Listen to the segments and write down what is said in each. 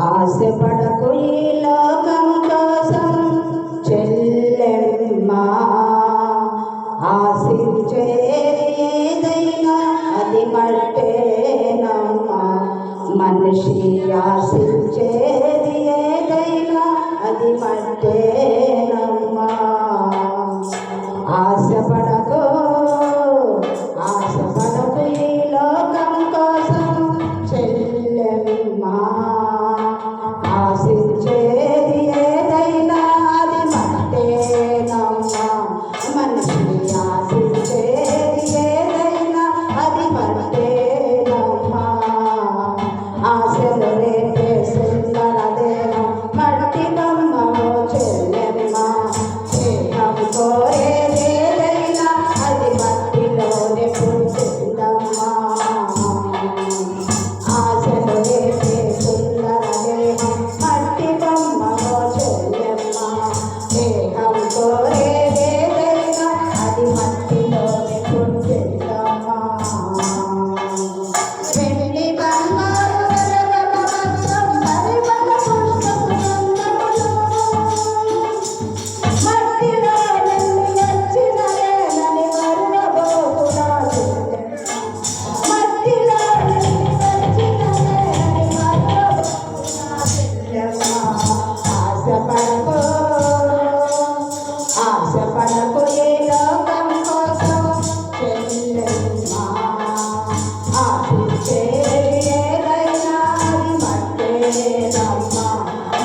ఆశపడకు ఈ లోకం కోసం చెల్లెమ్మా, ఆశించేది ఏదైనా అది మట్టేనమ్మా. మనిషి ఆశించేది ఏదైనా అది మట్టేనమ్మా. ఆశపడకు ఈ లోకం కోసం చెల్లెమ్మా, ఆశించేది ఏదైనా అది మట్టేనమ్మా. మనిషి ఆశించేది ఏదైనా అది మట్టేనమ్మా. ఆశలు రేపే సుందర దేహం మట్టి బొమ్మలో చెల్లెమ్మా. స్నేహం కోరేది ఏదైనా అది మట్టిలోనే పుట్టిందమ్మా. ఆశలు రేపే సుందర దేహం మట్టి బొమ్మలో చెల్లెమ్మా. స్నేహం కోరేది ఏదైనా అది మట్టిలోనే పుట్టిందమ్మా. వెండి బంగారు వెలగవస్త్రం పరిమళ పుష్పపు గంధములు మట్టిలో నుండి వచ్చినవేనని మరువబోకునా చెల్లెమ్మా. మట్టిలో నుండి వచ్చినవేనని మరువబోకునా చెల్లెమ్మా. ఆశపడకు ఈ లోకం కోసం చెల్లెమ్మా. ఆశించేది ఏదైనా అది మట్టేనమ్మా.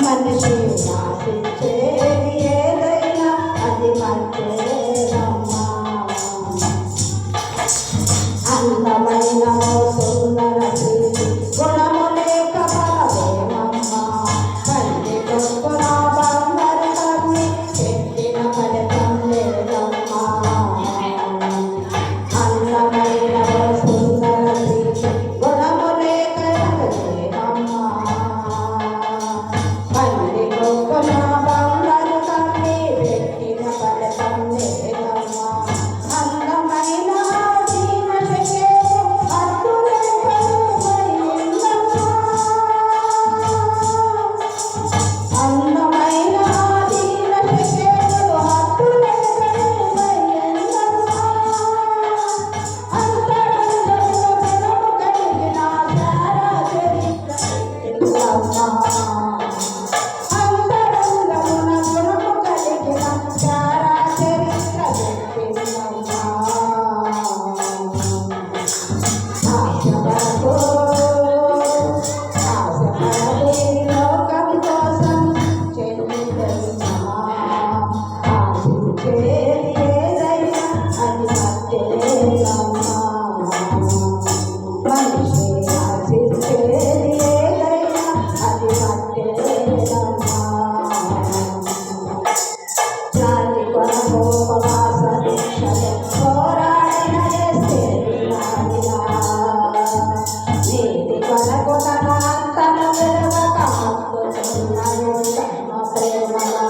మనిషి ఆశించేది ఏదైనా అది మట్టేనమ్మా. అందమైన సుందర ప్రీతి గుణము లేక బలమేనమ్మా. కన్ని కొక్కున బంగారు కన్ని పెట్టిన ఫలితం లేదమ్మా. అందమైన సుందర ప్రీతి గుణము లేక బలమేనమ్మా. కన్ని కొక్కున బంగారు కన్ని పెట్టిన ఫలితం లేదమ్మా. అందమైన దీనశకే హద్దులెవ్వరుమైందమ్మా. అందమైన దీనశకే హద్దులెవ్వరుమైందమ్మా. అంతరంగంలో గుణము కలిగిన సారా చరిత్ర పెట్టిందమ్మా. అంతరంగమున గుణము కలిగిన సారా చరిత్ర పెట్టిందమ్మా. ఆశపడకు ఈ లోకం కోసం చెల్లెమ్మా. ఆశించేది ఏదైనా అది మట్టేనమ్మా. మనిషి ఆశించేది ఏదైనా అది మట్టేనమ్మా. జాతి కొరకు ఉపవాస దీక్షలు పోరాడిన ఎస్తేరులాడినా. నీతి కొరకు తన ఆత్మను విడవక హత్తుకున్నది తమ ప్రేమలా.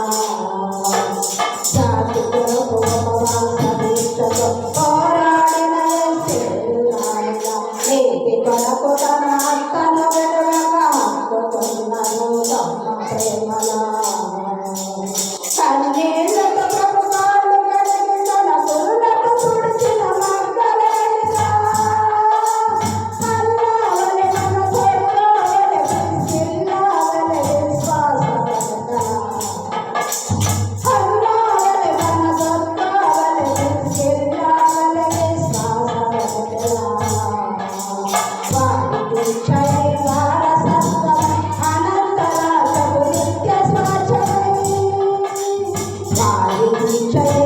జాతి కొరకు ఉపవాస దీక్షలు పోరాడిన ఎస్తేరులాడినా. నీతి కొరకు తన ఆత్మను విడవక హత్తుకున్నది తమ ప్రేమలా. కన్నీళ్లతో ప్రభు కాళ్ళు కడిగి తన పురులకు తుడిచిన మగ్ధలేనిగా. అన్నావలె మన స్వర్గావలె ప్రిస్కిల్లావలె విశ్వాసవలె. అన్నావలె మన స్వర్గావలె ప్రిస్కిల్లావలె విశ్వాసవలె. వారి దీక్షయై వారసత్వం అనంతరాజపు నిత్య స్వార్థమై. వారి దీక్షయై